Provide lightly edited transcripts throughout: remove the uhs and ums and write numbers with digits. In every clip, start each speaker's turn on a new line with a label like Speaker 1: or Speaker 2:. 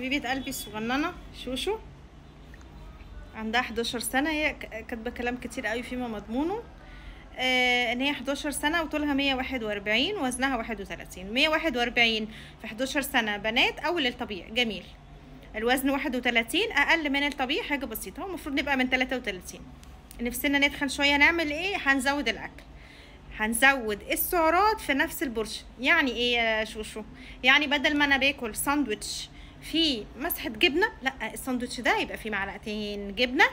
Speaker 1: حبيبه قلبي الصغننه شوشو، عندها 11 سنه. هي كاتبه كلام كتير قوي فيما مضمونه. ان هي 11 سنه وطولها 141 ووزنها 31. 141 في 11 سنه بنات او للطبيعي. جميل. الوزن 31 اقل من الطبيعي، حاجه بسيطه. هو المفروض نبقى من 33. نفسنا نتخن شويه، نعمل ايه؟ هنزود الاكل، هنزود السعرات في نفس البورشن. يعني ايه يا شوشو؟ يعني بدل ما انا باكل ساندوتش فيه مسحه جبنه، لا، الساندوتش ده يبقى فيه معلقتين جبنه.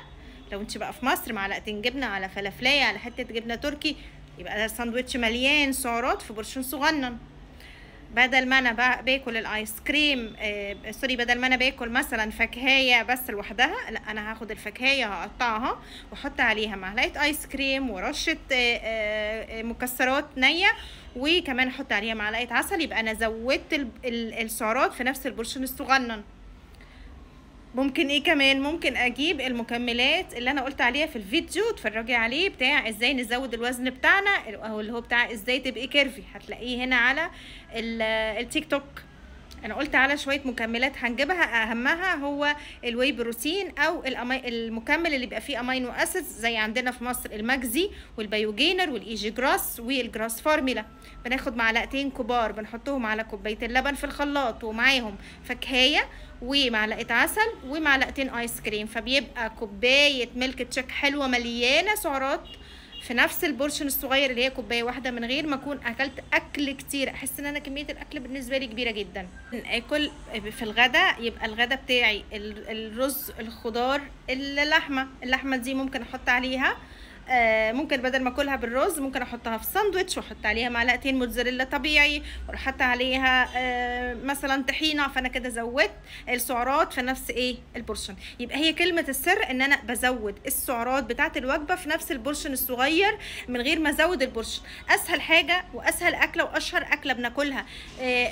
Speaker 1: لو انت بقى في مصر، معلقتين جبنه على فلافليه على حته جبنه تركي، يبقى ده الساندوتش مليان سعرات في بورشن صغنن. بدل ما انا باكل الايس كريم، سوري، بدل ما انا باكل مثلا فاكهيه بس لوحدها، لا، انا هاخد الفاكهيه هقطعها واحط عليها معلقه ايس كريم ورشه مكسرات نيه، وكمان احط عليها معلقه عسل. يبقى انا زودت السعرات في نفس البورشن الصغنن. ممكن ايه كمان؟ ممكن اجيب المكملات اللي انا قلت عليها في الفيديو، اتفرجي عليه، بتاع ازاي نزود الوزن بتاعنا، او اللي هو بتاع ازاي تبقي كيرفي، هتلاقيه هنا على التيك توك. انا قلت على شويه مكملات هنجيبها، اهمها هو الواي بروتين او المكمل اللي بيبقى فيه امينو اسيدز، زي عندنا في مصر الماجزي والبيوجينر والايجي جراس والجراس فورميلا. بناخد معلقتين كبار بنحطهم على كوبايه اللبن في الخلاط، ومعاهم فاكهيه ومعلقه عسل ومعلقتين ايس كريم، فبيبقى كوبايه ميلك تشيك حلوه مليانه سعرات في نفس البورشن الصغير اللي هي كوبايه واحده، من غير ما اكون اكلت اكل كتير. احس ان انا كميه الاكل بالنسبه لي كبيره جدا. اكل في الغداء، يبقى الغداء بتاعي الرز، الخضار، اللحمه دي ممكن احط عليها، ممكن بدل ما اكلها بالرز ممكن احطها في ساندوتش واحط عليها معلقتين موتزاريلا طبيعي، واحط عليها مثلا طحينه، فانا كده زودت السعرات في نفس ايه البورشن. يبقى هي كلمه السر ان انا بزود السعرات بتاعه الوجبه في نفس البورشن الصغير من غير ما ازود البورشن. اسهل حاجه واسهل اكله واشهر اكله بناكلها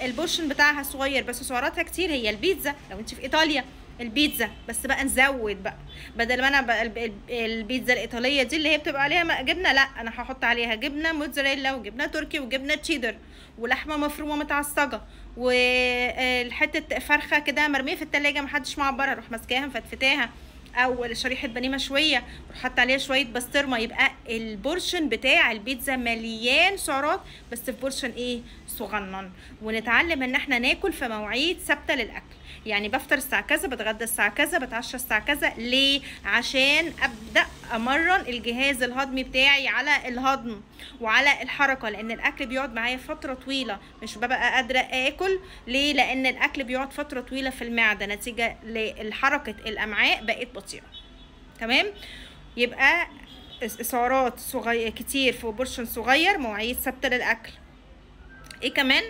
Speaker 1: البورشن بتاعها صغير بس سعراتها كتير، هي البيتزا. لو انت في ايطاليا، البيتزا، بس بقى نزود بقى، بدل ما انا بقى البيتزا الايطاليه دي اللي هي بتبقى عليها جبنه، لا، انا هحط عليها جبنه موتزاريلا وجبنه تركي وجبنه تشيدر ولحمه مفرومه متعصجه وحته فرخه كده مرميه في التلاجة محدش معبرها، اروح ماسكاها مفتفتاها، او شريحه بانيه مشويه وحط عليها شويه بسطرمه. يبقى البورشن بتاع البيتزا مليان سعرات بس في بورشن ايه صغنن. ونتعلم ان احنا ناكل في مواعيد ثابته للاكل، يعني بفطر الساعه كذا، بتغدى الساعه كذا، بتعشى الساعه كذا. ليه؟ عشان ابدا امرن الجهاز الهضمي بتاعي على الهضم وعلى الحركه، لان الاكل بيقعد معايا فتره طويله، مش ببقى قادره اكل. ليه؟ لان الاكل بيقعد فتره طويله في المعده نتيجه لحركه الامعاء بقت بطيئه. تمام؟ يبقى سعرات كتير في بورشن صغير، مواعيد ثابته للاكل. ايه كمان؟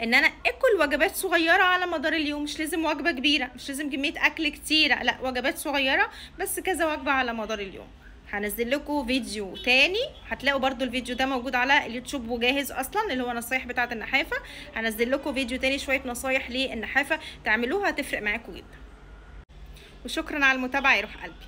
Speaker 1: ان انا اكل وجبات صغيره على مدار اليوم، مش لازم وجبه كبيره، مش لازم كميه اكل كتيره، لا، وجبات صغيره بس كذا وجبه على مدار اليوم. هنزل لكم فيديو تاني، هتلاقوا برضو الفيديو ده موجود على اليوتيوب وجاهز اصلا، اللي هو نصايح بتاعه النحافه. هنزل لكم فيديو تاني شويه نصايح للنحافه تعملوها، هتفرق معاكم جدا. وشكرا على المتابعه يا روح قلبي.